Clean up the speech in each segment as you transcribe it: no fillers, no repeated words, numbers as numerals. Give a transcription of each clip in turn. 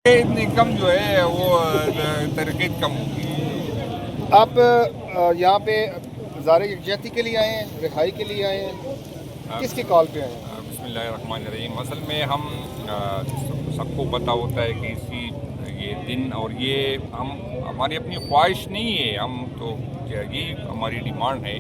اتنی کم جو ہے وہ ترقیت کم ہوگی. آپ یہاں پہ زار یکجہتی کے لیے آئے ہیں، رہائی کے لیے آئے ہیں، کس کی کال پہ آئے ہیں؟ بسم اللہ الرحمن الرحیم. اصل میں ہم سب کو پتہ ہوتا ہے کہ یہ دن اور یہ ہماری اپنی خواہش نہیں ہے. ہم تو یہی ہماری ڈیمانڈ ہے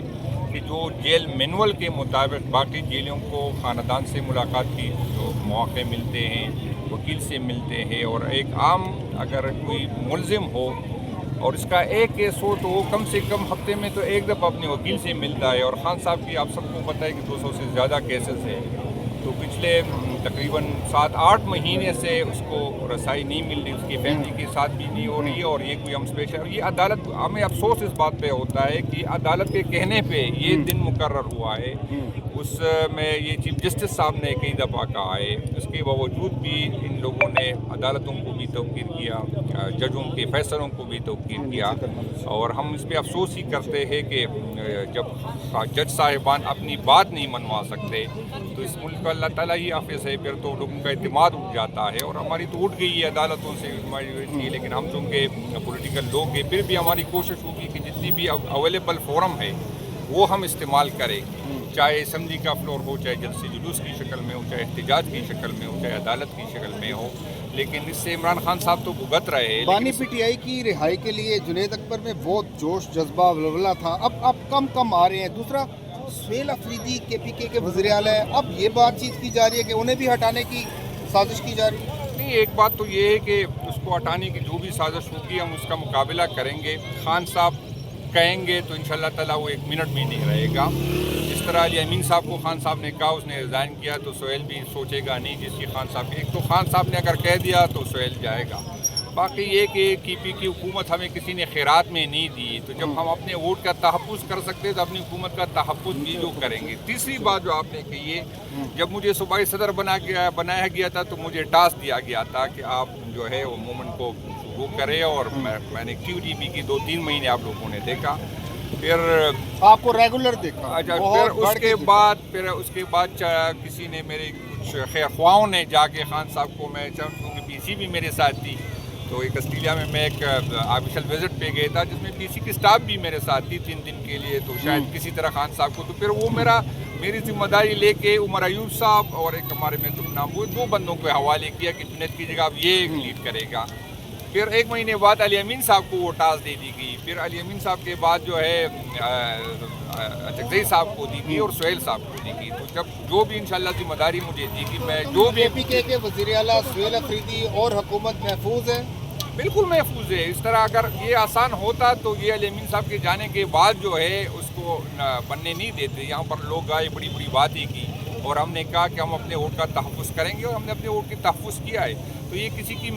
کہ جو جیل مینول کے مطابق باقی جیلوں کو خاندان سے ملاقات کی جو مواقع ملتے ہیں، وکیل سے ملتے ہیں، اور ایک عام اگر کوئی ملزم ہو اور اس کا ایک کیس ہو تو وہ کم سے کم ہفتے میں تو ایک دفعہ اپنے وکیل سے ملتا ہے. اور خان صاحب کی آپ سب کو پتہ ہے کہ 200 سے زیادہ کیسز ہیں، تو پچھلے تقریباً 7-8 مہینے سے اس کو رسائی نہیں مل رہی، اس کی فیملی کے ساتھ بھی نہیں ہو رہی ہے. اور یہ کوئی ہم اسپیشل، اور یہ عدالت، ہمیں افسوس اس بات پہ ہوتا ہے کہ عدالت کے کہنے پہ یہ دن مقرر ہوا ہے. اس میں یہ چیف جسٹس صاحب نے کئی دفعہ کہا ہے، اس کے باوجود بھی ان لوگوں نے عدالتوں کو بھی توقیر کیا، ججوں کے فیصلوں کو بھی توقیر کیا. اور ہم اس پہ افسوس ہی کرتے ہیں کہ جب جج صاحبان اپنی بات نہیں منوا سکتے تو اس ملک کا اللہ تعالیٰ ہی حافظ ہے. پھر تو لوگوں کا اعتماد اٹھ جاتا ہے، اور ہماری تو اٹھ گئی ہے عدالتوں سے ہماری. لیکن ہم چونکہ پولیٹیکل لوگ ہیں، پھر بھی ہماری کوشش ہوگی کہ جتنی بھی اویلیبل فورم ہے وہ ہم استعمال کریں، چاہے اسمبلی کا فلور ہو، چاہے جلسے جلوس کی شکل میں ہو، چاہے احتجاج کی شکل میں ہو، چاہے عدالت کی شکل میں ہو. لیکن اس سے عمران خان صاحب تو بھگت رہے ہیں. بانی پی ٹی آئی کی رہائی کے لیے جنید اکبر میں بہت جوش جذبہ ولولہ تھا، اب کم آ رہے ہیں. دوسرا سہیل افریدی کے پی کے وزیر اعلیٰ ہے، اب یہ بات چیت کی جا رہی ہے کہ انہیں بھی ہٹانے کی سازش کی جا رہی ہے. نہیں، ایک بات تو یہ ہے کہ اس کو ہٹانے کی جو بھی سازش ہوگی ہم اس کا مقابلہ کریں گے. خان صاحب کہیں گے تو انشاءاللہ تعالیٰ وہ 1 منٹ بھی نہیں رہے گا. جس طرح علی امین صاحب کو خان صاحب نے کہا، اس نے ریزائن کیا، تو سہیل بھی سوچے گا نہیں جس کی خان صاحب. ایک تو خان صاحب نے اگر کہہ دیا تو سہیل جائے گا. باقی یہ کہ کی پی کی حکومت ہمیں کسی نے خیرات میں نہیں دی، تو جب ہم اپنے ووٹ کا تحفظ کر سکتے تو اپنی حکومت کا تحفظ بھی جو کریں گے. تیسری بات جو آپ نے کہی ہے، جب مجھے صوبائی صدر بنایا گیا تھا تو مجھے ٹاسک دیا گیا تھا کہ آپ جو ہے وہ مومنٹ کو شروع کریں، اور میں نے کیو ڈی بی کی 2-3 مہینے آپ لوگوں نے دیکھا. پھر آپ کو ریگولر دیکھا. اچھا، پھر اس کے بعد کسی نے میرے کچھ خیر خواہوں نے جا کے خان صاحب کو، میں کیونکہ پی سی بھی میرے ساتھ تھی، تو ایک آسٹریلیا میں ایک آفیشل وزٹ پہ گیا تھا جس میں پی سی کی سٹاف بھی میرے ساتھ تھی 3 دن کے لیے. تو شاید کسی طرح خان صاحب کو، تو پھر وہ میری ذمہ داری لے کے عمر ایوب صاحب اور ایک ہمارے میں نام، وہ 2 بندوں کو حوالے کیا کہ جنید کی جگہ اب یہ لیڈ کرے گا. پھر 1 مہینے بعد علی امین صاحب کو وہ ٹاسک دے دی گئی. پھر علی امین صاحب کے بعد جو ہے چکزئی صاحب کو دی گئی اور سہیل صاحب کو دی گئی. تو جب جو بھی انشاءاللہ ذمہ داری مجھے دی گئی، میں جو بھی کے پی کے وزیر اعلیٰ سہیل افریدی اور حکومت محفوظ ہے. بالکل محفوظ ہے. اس طرح اگر یہ آسان ہوتا تو یہ علی امین صاحب کے جانے کے بعد جو ہے اس کو بننے نہیں دیتے. یہاں پر لوگ آئے، بڑی بڑی باتیں کی، اور ہم نے کہا کہ ہم اپنے ووٹ کا تحفظ کریں گے، اور ہم نے اپنے ووٹ کی تحفظ کیا ہے. تو یہ کسی کی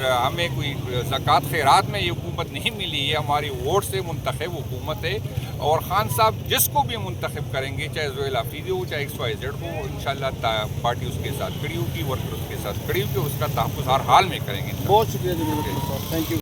ہمیں کوئی زکوٰۃ خیرات میں یہ حکومت نہیں ملی ہے، ہماری ووٹ سے منتخب حکومت ہے. اور خان صاحب جس کو بھی منتخب کریں گے، چاہے سہیل افریدی ہو، چاہے XYZ ہو، انشاءاللہ پارٹی اس کے ساتھ کھڑی ہوگی، ورکر اس کے ساتھ کھڑی ہوگی، اس کا تحفظ ہر حال میں کریں گے. بہت شکریہ جنید اکبر صاحب، تھینک یو.